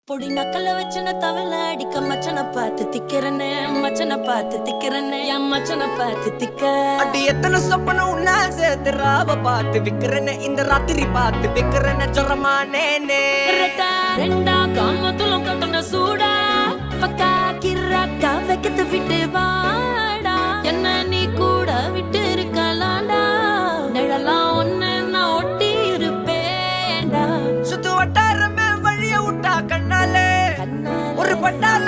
பொடி நக்கல வச்சன தவள அடிக்க மச்சன பார்த்து திக்கிறனே மச்சன பார்த்து திக்கிறனே என் மச்சன பார்த்து திக்க அடி எத்தனை சொப்பன உன்னா சேர்த்து ராவ பார்த்து விக்கிறனே இந்த ராத்திரி பார்த்து விக்கிறனே ஜொரமானே ரெண்டா காமத்துலம் கட்டண சூடா பக்கா கிராக்கா வைக்கத்து விட்டு வாடா என்ன நீ கூட விட்டு இருக்கலாண்டா நிழலாம் ஒன்னு நான் ஒட்டி இருப்பேன்டா சுத்து வட்டாரமே வழிய விட்டா கண்ணாலே ஒரு பட்டால